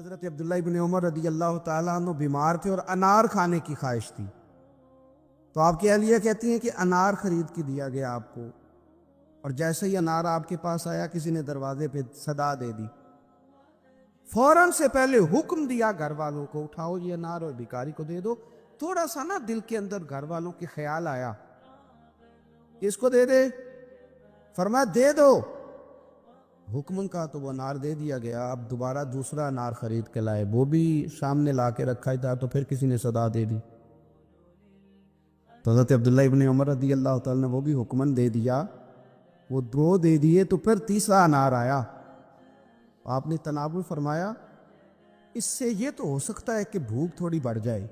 हज़रत अब्दुल्लाह इब्न उमर रदी अल्लाह ताला अन्हु बीमार थे और अनार खाने की ख्वाहिश थी। तो आपकी अहलिया कहती हैं कि अनार खरीद के दिया गया आपको, और जैसे ही अनार आपके पास आया किसी ने दरवाजे पे सदा दे दी। फौरन से पहले हुक्म दिया घर वालों को, उठाओ ये अनार और भिखारी को दे दो। थोड़ा सा ना दिल के अंदर घर वालों के ख्याल आया, इसको दे दे, फरमाया दे दो। हुक्म का तो वो अनार दे दिया गया। अब दोबारा दूसरा अनार खरीद के लाए, वो भी सामने ला के रखा ही था, तो फिर किसी ने सदा दे दी। तो हज़रत अब्दुल्लाह इब्न उमर रज़ी अल्लाह तआला ने वो भी हुक्मन दे दिया, वो दो दे दिए, तो फिर तीसरा अनार आया। आपने तनावुल फरमाया, इससे ये तो हो सकता है कि भूख थोड़ी बढ़ जाए,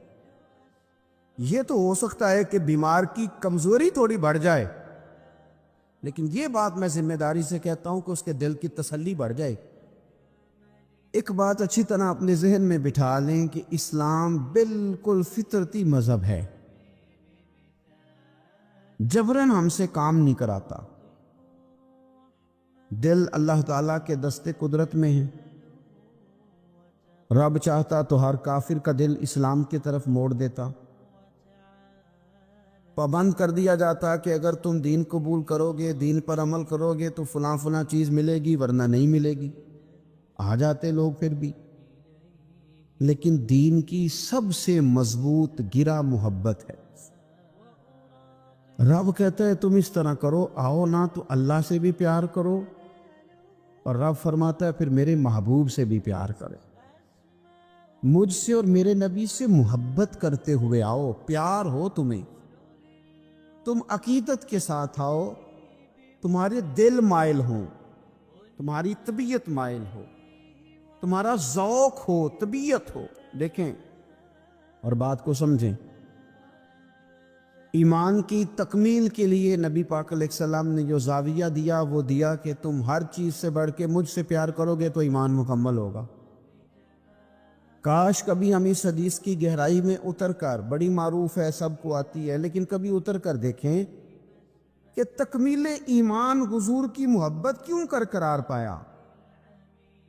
ये तो हो सकता है कि बीमार की कमजोरी थोड़ी बढ़ जाए, लेकिन ये बात मैं जिम्मेदारी से कहता हूं कि उसके दिल की तसल्ली बढ़ जाए। एक बात अच्छी तरह अपने जहन में बिठा लें कि इस्लाम बिल्कुल फितरती मजहब है, जबरन हमसे काम नहीं कराता। दिल अल्लाह ताला के दस्ते कुदरत में है। रब चाहता तो हर काफिर का दिल इस्लाम की तरफ मोड़ देता, पाबंद कर दिया जाता कि अगर तुम दीन कबूल करोगे, दीन पर अमल करोगे तो फलां फलां चीज मिलेगी, वरना नहीं मिलेगी। आ जाते लोग फिर भी। लेकिन दीन की सबसे मजबूत गिरा मोहब्बत है। रब कहता है तुम इस तरह करो, आओ ना तो अल्लाह से भी प्यार करो, और रब फरमाता है फिर मेरे महबूब से भी प्यार करें। मुझसे और मेरे नबी से मोहब्बत करते हुए आओ, प्यार हो तुम्हें, तुम अकीदत के साथ आओ, तुम्हारे दिल माइल हो, तुम्हारी तबीयत माइल हो, तुम्हारा ज़ौक हो, तबीयत हो। देखें और बात को समझें, ईमान की तकमील के लिए नबी पाक अलैहिस्सलाम ने जो जाविया दिया वो दिया कि तुम हर चीज से बढ़ के मुझसे प्यार करोगे तो ईमान मुकम्मल होगा। काश कभी हम इस हदीस की गहराई में उतर कर, बड़ी मारूफ है, सबको आती है, लेकिन कभी उतर कर देखें कि तकमीले ईमान हुजूर की मोहब्बत क्यों कर करार पाया।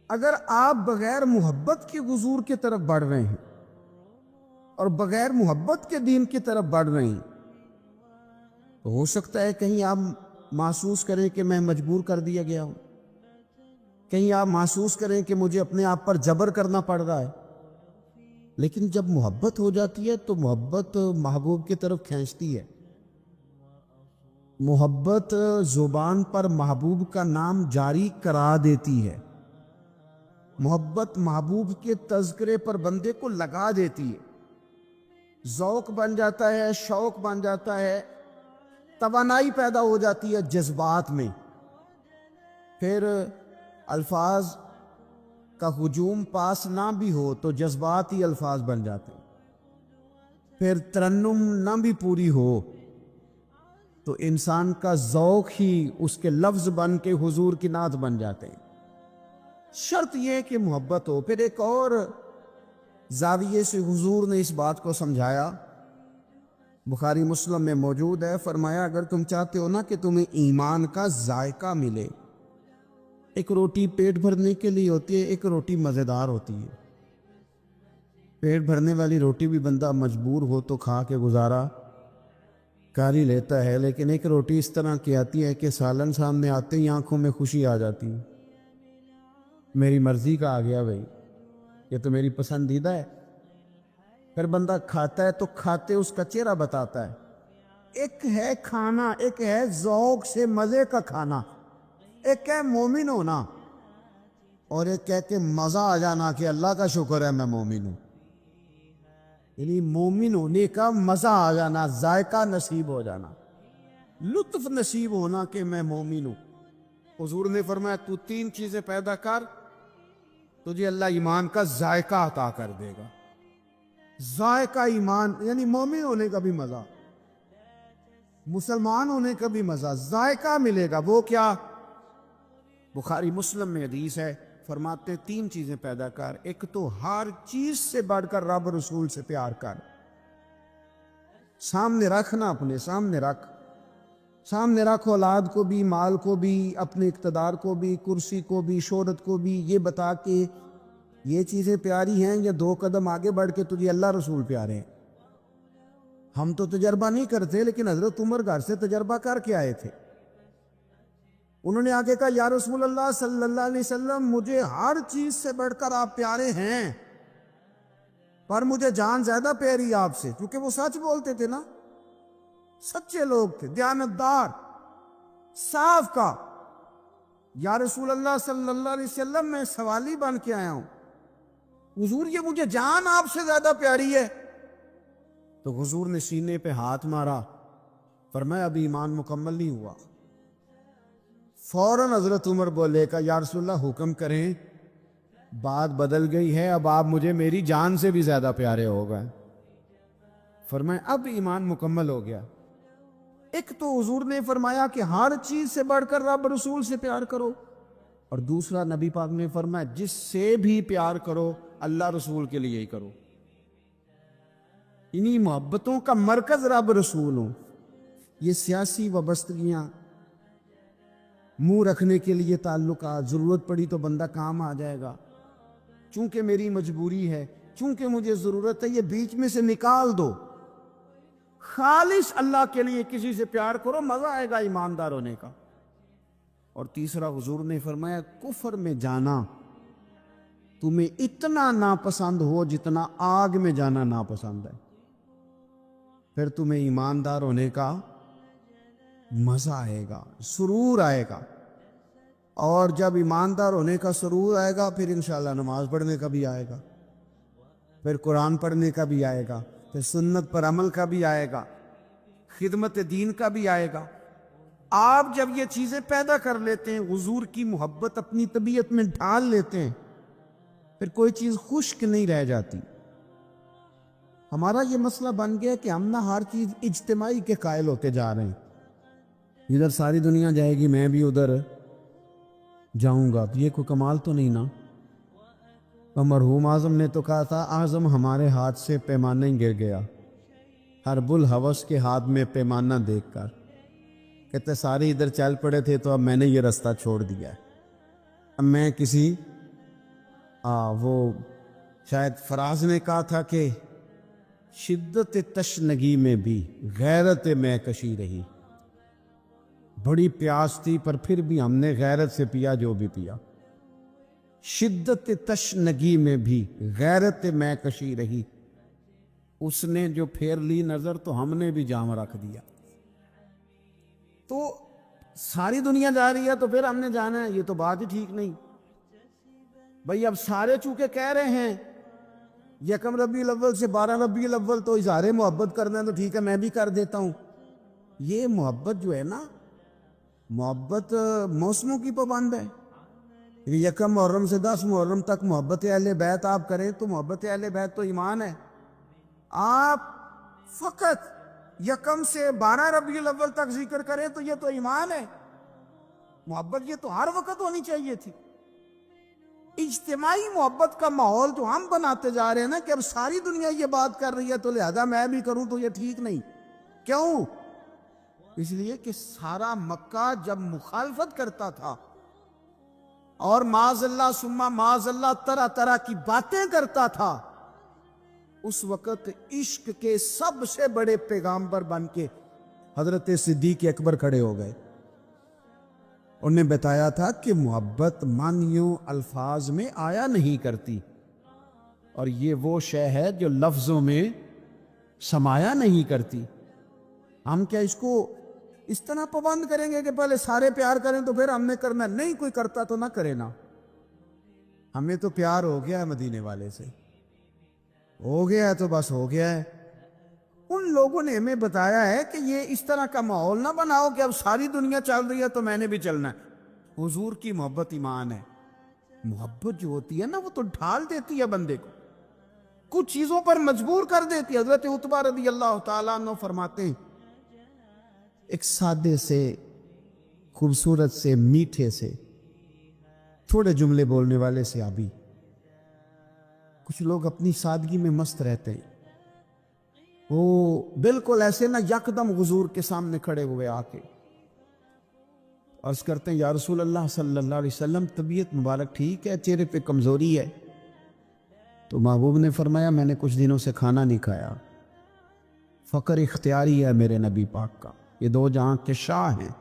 अगर आप बगैर मोहब्बत के हुजूर की तरफ बढ़ रहे हैं और बगैर मोहब्बत के दीन की तरफ बढ़ रहे हैं, तो हो सकता है कहीं आप महसूस करें कि मैं मजबूर कर दिया गया हूं, कहीं आप महसूस करें कि मुझे अपने आप पर जबर करना पड़ रहा है। लेकिन जब मोहब्बत हो जाती है तो मोहब्बत महबूब की तरफ खींचती है। मोहब्बत जुबान पर महबूब का नाम जारी करा देती है। मोहब्बत महबूब के तज़किरे पर बंदे को लगा देती है, ज़ौक बन जाता है, शौक बन जाता है, तवानाई पैदा हो जाती है जज्बात में। फिर अल्फाज का हुजूम पास ना भी हो तो जज्बात ही अल्फाज बन जाते हैं। फिर तरन्नुम ना भी पूरी हो तो इंसान का ज़ौक ही उसके लफ्ज़ बन के हुजूर की नात बन जाते हैं। शर्त यह कि मोहब्बत हो। फिर एक और जाविये से हुजूर ने इस बात को समझाया, बुखारी मुस्लिम में मौजूद है। फरमाया अगर तुम चाहते हो ना कि तुम्हें ईमान का जायका मिले, एक रोटी पेट भरने के लिए होती है, एक रोटी मज़ेदार होती है। पेट भरने वाली रोटी भी बंदा मजबूर हो तो खा के गुजारा कर ही लेता है, लेकिन एक रोटी इस तरह की आती है कि सालन सामने आते ही आंखों में खुशी आ जाती है। मेरी मर्जी का आ गया भाई, ये तो मेरी पसंदीदा है। फिर बंदा खाता है तो खाते उसका चेहरा बताता है। एक है खाना, एक है ज़ौक से मज़े का खाना, एक है मोमिन होना, और एक कह के मज़ा आ जाना कि अल्लाह का शुक्र है मैं मोमिन हूँ। यानी मोमिन होने का मज़ा आ जाना, जायका नसीब हो जाना, लुत्फ नसीब होना कि मैं मोमिन हूँ। हुजूर ने फरमाया तू तीन चीज़ें पैदा कर, तुझे अल्लाह ईमान का जायका अता कर देगा। जायका ईमान यानी मोमिन होने का भी मज़ा, मुसलमान होने का भी मज़ा, जायका मिलेगा। वो क्या? बुखारी मुस्लिम में हदीस है, फरमाते तीन चीजें पैदा कर। एक तो हर चीज से बढ़कर रब रसूल से प्यार कर, सामने रखना, अपने सामने रख, सामने रख औलाद को भी, माल को भी, अपने इक़्तिदार को भी, कुर्सी को भी, शोहरत को भी, ये बता के ये चीजें प्यारी हैं या 2 कदम आगे बढ़ के तुझे अल्लाह रसूल प्यारे हैं। हम तो तजर्बा नहीं करते, लेकिन हजरत उमर घर से तजर्बा करके आए थे। उन्होंने आगे कहा, या रसूल अल्लाह सल्लल्लाहु अलैहि वसल्लम, मुझे हर चीज से बढ़कर आप प्यारे हैं, पर मुझे जान ज्यादा प्यारी आपसे। क्योंकि वो सच बोलते थे ना, सच्चे लोग थे, दयानतदार, साफ का। या रसूल अल्लाह सल्लल्लाहु अलैहि वसल्लम, मैं सवाली बन के आया हूं, हुजूर ये मुझे जान आपसे ज्यादा प्यारी है। तो हुजूर ने सीने पे हाथ मारा, फरमाया अभी ईमान मुकम्मल नहीं हुआ। फौरन हजरत उमर बोले का, या रसूलल्लाह हुक्म करें, बात बदल गई है, अब आप मुझे मेरी जान से भी ज्यादा प्यारे हो गए। फरमाया अब ईमान मुकम्मल हो गया। एक तो हुजूर ने फरमाया कि हर चीज से बढ़कर रब रसूल से प्यार करो, और दूसरा नबी पाक ने फरमाया जिससे भी प्यार करो अल्लाह रसूल के लिए ही करो। इन्हीं मोहब्बतों का मरकज रब रसूल हो। ये सियासी वाबस्तगियां, मुंह रखने के लिए ताल्लुकात, जरूरत पड़ी तो बंदा काम आ जाएगा, चूंकि मेरी मजबूरी है, चूंकि मुझे जरूरत है, ये बीच में से निकाल दो। खालिश अल्लाह के लिए किसी से प्यार करो, मजा आएगा ईमानदार होने का। और तीसरा हुजूर ने फरमाया कुफर में जाना तुम्हें इतना नापसंद हो जितना आग में जाना नापसंद है, फिर तुम्हें ईमानदार होने का मजा आएगा, सुरूर आएगा। और जब ईमानदार होने का सुरूर आएगा, फिर इंशाल्लाह नमाज पढ़ने का भी आएगा, फिर कुरान पढ़ने का भी आएगा, फिर सुन्नत पर अमल का भी आएगा, खिदमत दीन का भी आएगा। आप जब ये चीजें पैदा कर लेते हैं, हुजूर की मोहब्बत अपनी तबीयत में ढाल लेते हैं, फिर कोई चीज खुश्क नहीं रह जाती। हमारा ये मसला बन गया कि हम ना हर चीज इज्तिमाई के कायल होते जा रहे हैं। इधर सारी दुनिया जाएगी, मैं भी उधर जाऊंगा, तो ये कोई कमाल तो नहीं ना। तो मरहूम आजम ने तो कहा था, आजम हमारे हाथ से पैमाना ही गिर गया, हर बुल हवस के हाथ में पैमाना देखकर। कहते सारे इधर चल पड़े थे, तो अब मैंने ये रास्ता छोड़ दिया है। अब मैं किसी वो शायद फराज ने कहा था कि शिद्दत तशनगी में भी गैरत में कशी रही। बड़ी प्यास थी, पर फिर भी हमने गैरत से पिया जो भी पिया। शिद्दत तशनगी में भी गैरत में कशी रही। उसने जो फेर ली नजर, तो हमने भी जाम रख दिया। तो सारी दुनिया जा रही है, तो फिर हमने जाना है, ये तो बात ही ठीक नहीं भाई। अब सारे चूंकि कह रहे हैं यकम रबीउल अव्वल से 12 रबीउल अव्वल तो इजहार मोहब्बत करना है, तो ठीक है मैं भी कर देता हूं। ये मोहब्बत जो है ना, मोहब्बत मौसमों की पाबंद है। यकम मुहर्रम से 10 मुहर्रम तक मोहब्बत अहले बैत आप करें, तो मोहब्बत अहले बैत तो ईमान है। आप फकत यकम से 12 रबीउल अव्वल तक जिक्र करें, तो ये तो ईमान है। मोहब्बत ये तो हर वक्त होनी चाहिए थी। इज्तिमाई मोहब्बत का माहौल जो हम बनाते जा रहे हैं ना, कि अब सारी दुनिया ये बात कर रही है, तो लिहाजा मैं भी करूं, तो ये ठीक नहीं। क्यों? इसलिए कि सारा मक्का जब मुखालफत करता था और माज़अल्लाह सुम्मा माज़अल्लाह तरह तरह की बातें करता था, उस वक्त इश्क के सबसे बड़े पैगाम्बर बन के हजरत सिद्दीक अकबर खड़े हो गए। उन्हें बताया था कि मोहब्बत मानियों अल्फाज में आया नहीं करती, और ये वो शय है जो लफ्जों में समाया नहीं करती। हम क्या इसको इस तरह पाबंद करेंगे कि पहले सारे प्यार करें तो फिर हमने करना? नहीं, कोई करता तो ना करे ना। हमें तो प्यार हो गया है मदीने वाले से, हो गया है तो बस हो गया है। उन लोगों ने हमें बताया है कि ये इस तरह का माहौल ना बनाओ कि अब सारी दुनिया चल रही है तो मैंने भी चलना है। हुजूर की मोहब्बत ईमान है। मोहब्बत जो होती है ना, वो तो ढाल देती है बंदे को, कुछ चीजों पर मजबूर कर देती है। हजरत उतबा रज़ी अल्लाह तआला अन्हु फरमाते हैं, एक सादे से, खूबसूरत से, मीठे से, थोड़े जुमले बोलने वाले से आबी, कुछ लोग अपनी सादगी में मस्त रहते हैं। वो बिल्कुल ऐसे ना यकदम हुजूर के सामने खड़े हुए आके अर्ज करते हैं, या रसूल अल्लाह सल्लल्लाहु अलैहि वसल्लम, तबीयत मुबारक ठीक है, चेहरे पे कमजोरी है, तो महबूब ने फरमाया, मैंने कुछ दिनों से खाना नहीं खाया। फ़क्र इख्तियारी है मेरे नबी पाक का, ये दो जहां के शाह हैं,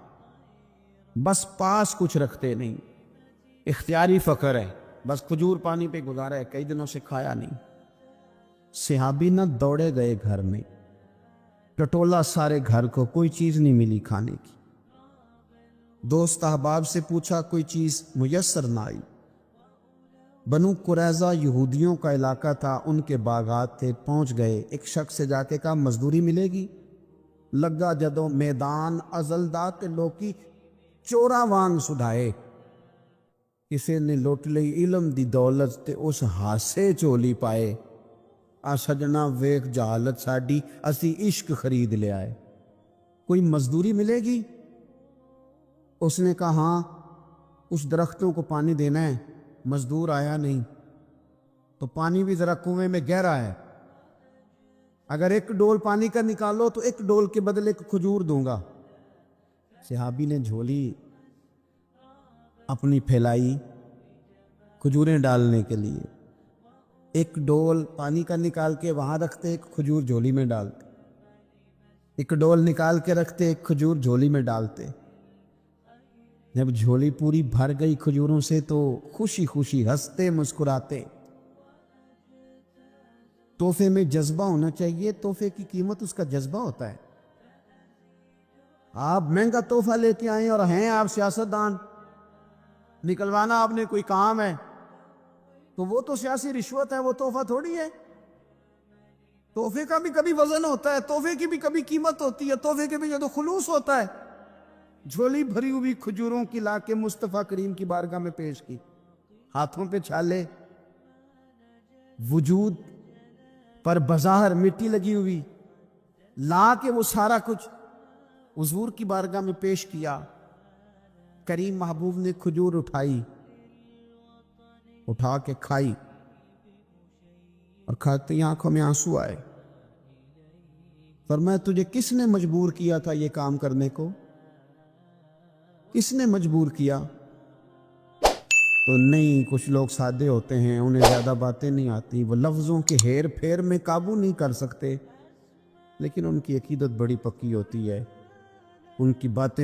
बस पास कुछ रखते नहीं, इख्तियारी फ़क्र है, बस खजूर पानी पे गुजारा है, कई दिनों से खाया नहीं। सहाबी ना दौड़े गए घर में, टटोला सारे घर को, कोई चीज़ नहीं मिली खाने की। दोस्त अहबाब से पूछा, कोई चीज़ मुयस्सर ना आई। बनु कुरैज़ा यहूदियों का इलाका था, उनके बागात थे, पहुंच गए। एक शख्स से जाके कहा, मजदूरी मिलेगी? लगा जदों मैदान अजलदा के लोकी चोरा वांग सुधाए, किसी ने लुट लई इलम दी दौलत ते उस हासे झोली पाए। आ सजना वेख जहालत साडी, असी इश्क खरीद ले आए, कोई मजदूरी मिलेगी? उसने कहा, हाँ, उस दरख्तों को पानी देना है। मजदूर आया नहीं, तो पानी भी जरा कुएं में गहरा है, अगर एक डोल पानी का निकालो तो एक डोल के बदले एक खजूर दूंगा। सहाबी ने झोली अपनी फैलाई खजूरें डालने के लिए, एक डोल पानी का निकाल के वहां रखते, एक खजूर झोली में डालते, एक डोल निकाल के रखते, एक खजूर झोली में डालते। जब झोली पूरी भर गई खजूरों से तो खुशी खुशी हंसते मुस्कुराते। तोहफे में जज्बा होना चाहिए, तोहफे की कीमत उसका जज्बा होता है। आप महंगा तोहफा लेके आए और हैं आप सियासतदान, निकलवाना आपने कोई काम है, तो वो तो सियासी रिश्वत है, वो तोहफा थोड़ी है। तोहफे का भी कभी वजन होता है, तोहफे की भी कभी कीमत होती है, तोहफे के भी जो तो खुलूस होता है। झोली भरी हुई खजूरों की लाके मुस्तफा करीम की बारगाह में पेश की, हाथों पे छाले, वजूद पर बज़ाहर मिट्टी लगी हुई, ला के वो सारा कुछ हुजूर की बारगाह में पेश किया। करीम महबूब ने खजूर उठाई, उठा के खाई, और खाते ही आंखों में आंसू आए। फरमाया, तुझे किसने मजबूर किया था ये काम करने को? किसने मजबूर किया? तो नहीं, कुछ लोग सादे होते हैं, उन्हें ज्यादा बातें नहीं आती, वो लफ्जों के हेर फेर में काबू नहीं कर सकते, लेकिन उनकी अकीदत बड़ी पक्की होती है, उनकी बातें